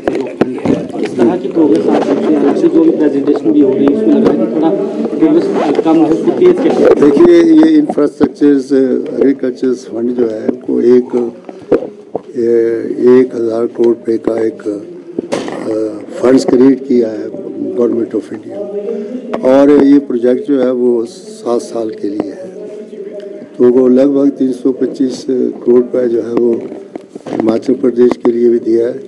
किस तरह की प्रोग्रेस आप देखते हैं? हालांकि जो भी प्रेजेंटेशन भी हो रही है उसमें लग रहा है कि थोड़ा प्रोग्रेस कम है, उसको तेज कैसे? देखिए, ये इंफ्रास्ट्रक्चर्स एग्रीकलचर्स फंड जो है वो 1,000 करोड़ रुपये का एक फंड्स क्रिएट किया है गवर्नमेंट ऑफ इंडिया, और ये प्रोजेक्ट जो है वो 7 साल के लिए है। तो वो लगभग 325 करोड़ रुपये जो है वो हिमाचल प्रदेश के लिए भी दिया है।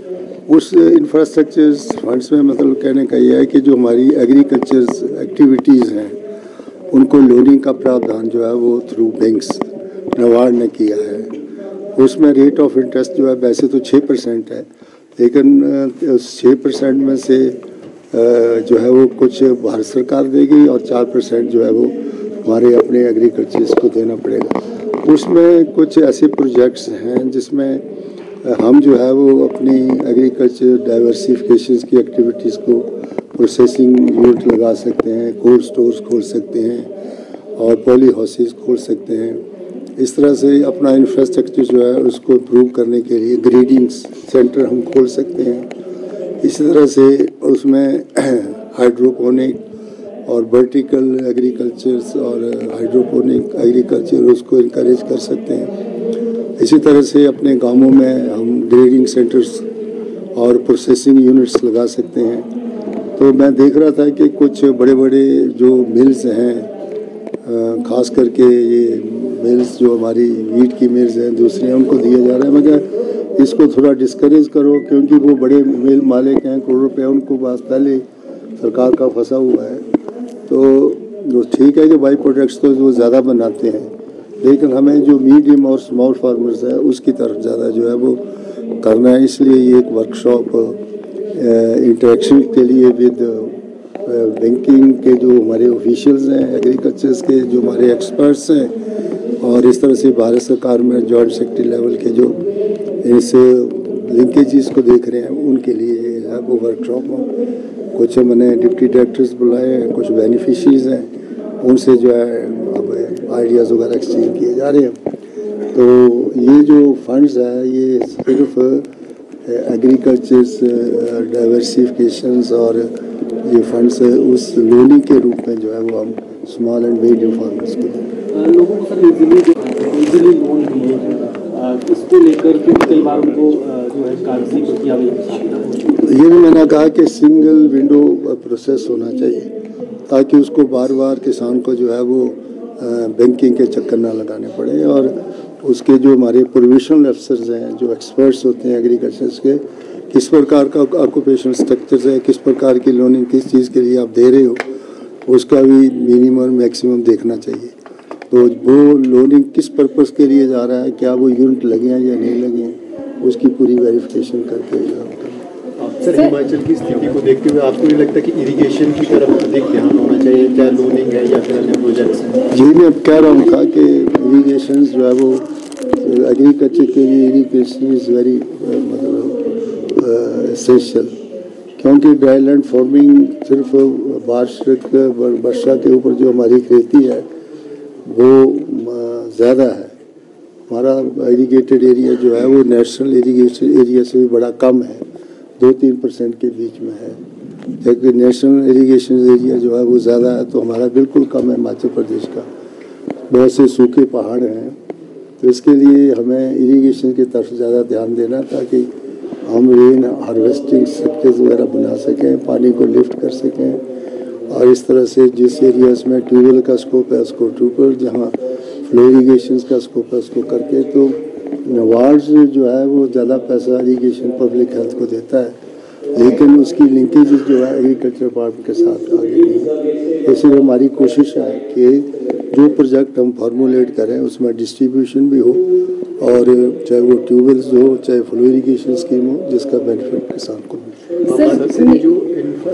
उस इंफ्रास्ट्रक्चर फंड्स में मतलब कहने का यह है कि जो हमारी एग्रीकल्चर एक्टिविटीज़ हैं उनको लोनिंग का प्रावधान जो है वो थ्रू बैंक्स नबार्ड ने किया है। उसमें रेट ऑफ इंटरेस्ट जो है वैसे तो 6% है, लेकिन उस 6% में से जो है वो कुछ भारत सरकार देगी और 4% जो है वो हमारे अपने एग्रीकल्चर्स को देना पड़ेगा। उसमें कुछ ऐसे प्रोजेक्ट्स हैं जिसमें हम जो है वो अपनी एग्रीकल्चर डाइवर्सिफिकेशन की एक्टिविटीज़ को प्रोसेसिंग यूनिट लगा सकते हैं, कोल्ड स्टोर्स खोल सकते हैं और पॉली हाउसेस खोल सकते हैं। इस तरह से अपना इंफ्रास्ट्रक्चर जो है उसको इम्प्रूव करने के लिए ग्रेडिंग सेंटर हम खोल सकते हैं। इसी तरह से उसमें हाइड्रोपोनिक और वर्टिकल एग्रीकल्चर्स और हाइड्रोपोनिक एग्रीकल्चर उसको इनकरेज कर सकते हैं। इसी तरह से अपने गांवों में हम ग्रेडिंग सेंटर्स और प्रोसेसिंग यूनिट्स लगा सकते हैं। तो मैं देख रहा था कि कुछ बड़े बड़े जो मिल्स हैं, ख़ास करके ये मिल्स जो हमारी वीट की मिल्स हैं दूसरी, उनको दिया जा रहा है। मैं क्या इसको थोड़ा डिस्करेज करो, क्योंकि वो बड़े मिल मालिक हैं, करोड़ों रुपये उनको पास पहले सरकार का फंसा हुआ है। तो ठीक है कि बाई प्रोडक्ट्स तो वो ज़्यादा बनाते हैं, लेकिन हमें जो मीडियम और स्मॉल फार्मर्स है उसकी तरफ ज़्यादा जो है वो करना है। इसलिए ये एक वर्कशॉप इंटरेक्शन के लिए विद बैंकिंग के जो हमारे ऑफिशियल्स हैं, एग्रीकल्चर्स के जो हमारे एक्सपर्ट्स हैं, और इस तरह से भारत सरकार में जॉइंट सेक्रेटरी लेवल के जो इस लिंकेजेस को देख रहे हैं उनके लिए है वो वर्कशॉप। कुछ मैंने डिप्टी डायरेक्टर्स बुलाए हैं, कुछ बेनिफिशरीज हैं, उनसे जो है आइडियाज़ वगैरह एक्सचेंज किए जा रहे हैं। तो ये जो फंड्स है ये सिर्फ एग्रीकल्चर्स डाइवर्सिफिकेशंस और ये फंड्स उस लोनिंग के रूप में जो है वो हम स्मॉल एंड मीडियम फार्मर्स को दें। लोगों को सर इजीली लोन दिए, इसको लेकर के कई बार उनको जो है कागजी प्रक्रिया में ये भी मैंने कहा कि सिंगल विंडो प्रोसेस होना चाहिए, ताकि उसको बार बार किसान को जो है वो बैंकिंग के चक्कर ना लगाने पड़े। और उसके जो हमारे प्रोविशनल अफसर्स हैं, जो एक्सपर्ट्स होते हैं एग्रीकल्चर्स के, किस प्रकार का ऑक्यूपेशनल स्ट्रक्चर्स है, किस प्रकार की लोनिंग किस चीज़ के लिए आप दे रहे हो, उसका भी मिनिमम मैक्सिमम देखना चाहिए। तो वो लोनिंग किस पर्पस के लिए जा रहा है, क्या वो यूनिट लगे हैं या नहीं लगे हैं, उसकी पूरी वेरिफिकेशन करके सर, हिमाचल की स्थिति को देखते हुए आपको नहीं लगता कि इरिगेशन की तरफ अधिक ध्यान होना चाहिए, चाहे लोनिंग है या फिर अन्य प्रोजेक्ट्स हैं? जी, मैं कह रहा हूँ कि इरीगेशन जो है वो एग्रीकल्चर के लिए इरीगेशन इज़ वेरी मतलब एसेंशियल, क्योंकि ड्राई लैंड फार्मिंग सिर्फ वर्षा के ऊपर जो हमारी खेती है वो ज़्यादा है। हमारा इरीगेटेड एरिया जो है वो नेशनल इरीगेशन एरिया से भी बड़ा कम है, 2-3% के बीच में है, जबकि नेशनल इरीगेशन एरिया जो है वो ज़्यादा है। तो हमारा बिल्कुल कम है हिमाचल प्रदेश का, बहुत से सूखे पहाड़ हैं। तो इसके लिए हमें इरीगेशन की तरफ ज़्यादा ध्यान देना, ताकि हम रेन हार्वेस्टिंग सेक्टर्स वगैरह बना सकें, पानी को लिफ्ट कर सकें। और इस तरह से जिस एरियाज़ में ट्यूबवेल का स्कोप है उसको ट्यूबवेल, जहाँ फ्लो इरीगेशन का स्कोप है उसको करके। तो नबार्ड जो है वो ज़्यादा पैसा इरीगेशन पब्लिक हेल्थ को देता है, लेकिन उसकी लिंकेज जो है एग्रीकल्चर डिपार्टमेंट के साथ आगे नहीं है। इसलिए हमारी कोशिश है कि जो प्रोजेक्ट हम फार्मूलेट करें उसमें डिस्ट्रीब्यूशन भी हो, और चाहे वो ट्यूबवेल्स हो, चाहे फ्लो इरीगेशन स्कीम हो, जिसका बेनिफिट किसान को मिले। जो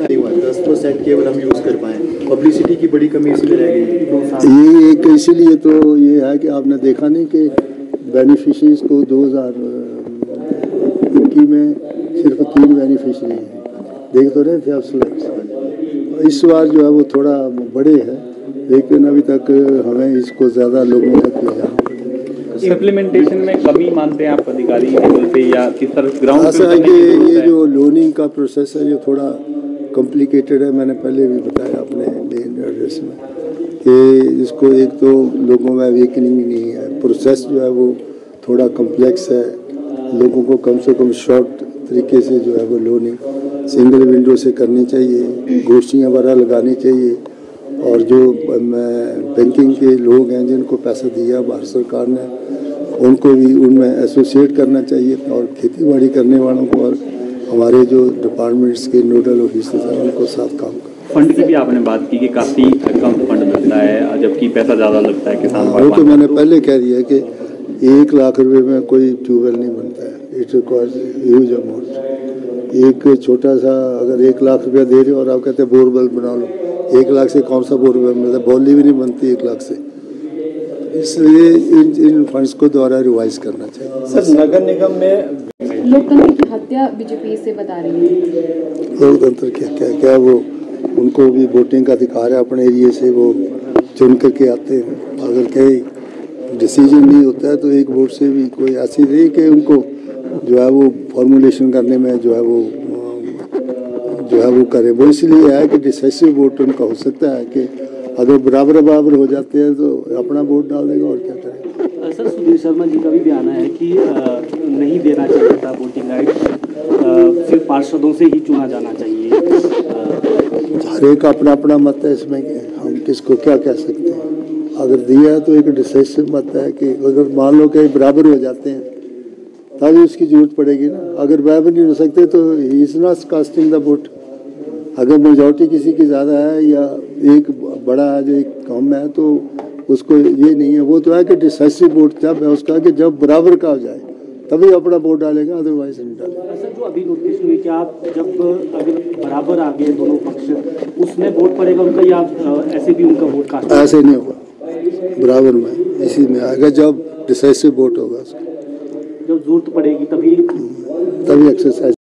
10% केवल हम यूज़ कर पाएँ, पब्लिसिटी की बड़ी कमी इसमें रह गई। ये एक इसीलिए तो ये है कि आपने देखा नहीं कि बेनिफिशरीज को 2021 में सिर्फ 3 बेनिफिशरी हैं, देख तो रहे थे आप स्लाइड्स। इस बार जो है वो थोड़ा बड़े हैं, लेकिन अभी तक हमें इसको ज़्यादा लोगों तक ले जाना। इम्प्लीमेंटेशन में कमी मानते हैं आप अधिकारी लेवल पे या किस तरह ग्राउंड ऐसा है कि ये जो लोनिंग का प्रोसेस है ये थोड़ा कॉम्प्लिकेटेड है। मैंने पहले भी बताया अपने मेन एड्रेस में कि इसको एक तो लोगों में अवेकनिंग नहीं है, प्रोसेस जो है वो थोड़ा कॉम्प्लेक्स है। लोगों को कम से कम शॉर्ट तरीके से जो है वो लोनिंग सिंगल विंडो से करनी चाहिए, गोष्ठियाँ वगैरह लगानी चाहिए। और जो बैंकिंग के लोग हैं जिनको पैसा दिया भारत सरकार ने, उनको भी उनमें एसोसिएट करना चाहिए और खेती बाड़ी करने वालों को और हमारे जो डिपार्टमेंट्स के नोडल ऑफिसर्स हैं उनको साथ काम करना। फंड की भी आपने बात की कि काफ़ी कम फंड मिलता है जबकि पैसा ज़्यादा लगता है किसान। वो तो मैंने पहले कह दिया कि 1 लाख रुपए में कोई ट्यूबवेल नहीं बनता है। It requires huge amount. एक छोटा सा अगर 1 लाख रुपया दे रहे हो और आप कहते हैं बोरवेल बना लो, 1 लाख से कौन सा बोरवेल मिलता है? बॉली भी नहीं बनती 1 लाख से। इसलिए इन फंड्स को दोबारा रिवाइज करना चाहिए। सर, नगर निगम में लोकतंत्र की हत्या बीजेपी से बता रही है। लोकतंत्र क्या वो उनको भी वोटिंग का अधिकार है, अपने एरिए से वो चुन करके आते हैं। अगर कहीं डिसीजन नहीं होता है तो एक वोट से भी कोई ऐसी नहीं कि उनको जो है वो फॉर्मुलेशन करने में जो है वो करे। वो इसलिए है कि डिसाइसिव वोट उनका हो सकता है कि अगर बराबर हो जाते हैं तो अपना वोट डाल देगा और क्या करेगा। सर, सुधीर शर्मा जी का भी बयान है कि नहीं देना चाहिए था वोटिंग राइट, सिर्फ पार्षदों से ही चुना जाना चाहिए। हर एक अपना अपना मत है इसमें कि हम किसको क्या कह सकते हैं। अगर दिया है तो एक डिसाइसिव मत है कि अगर मान लो कि बराबर हो जाते हैं तभी उसकी जरूरत पड़ेगी ना। अगर बराबर नहीं हो सकते तो he is not casting the vote. अगर मेजॉरिटी किसी की ज़्यादा है या एक बड़ा है जो एक कम है तो उसको ये नहीं है। वो तो है कि डिसाइसिव वोट जब है उसका कि जब बराबर का हो जाए तभी अपना वोट डालेगा, अदरवाइज नहीं डालेगा। सर, जो अभी नोटिस हुई कि आप जब अगर बराबर आ गए दोनों पक्ष उसमें वोट पड़ेगा उनका या ऐसे भी उनका वोट कास्ट? ऐसे नहीं होगा, बराबर में इसी में आएगा जब डिसाइसिव वोट होगा उसका। जब जरूरत पड़ेगी तभी एक्सरसाइज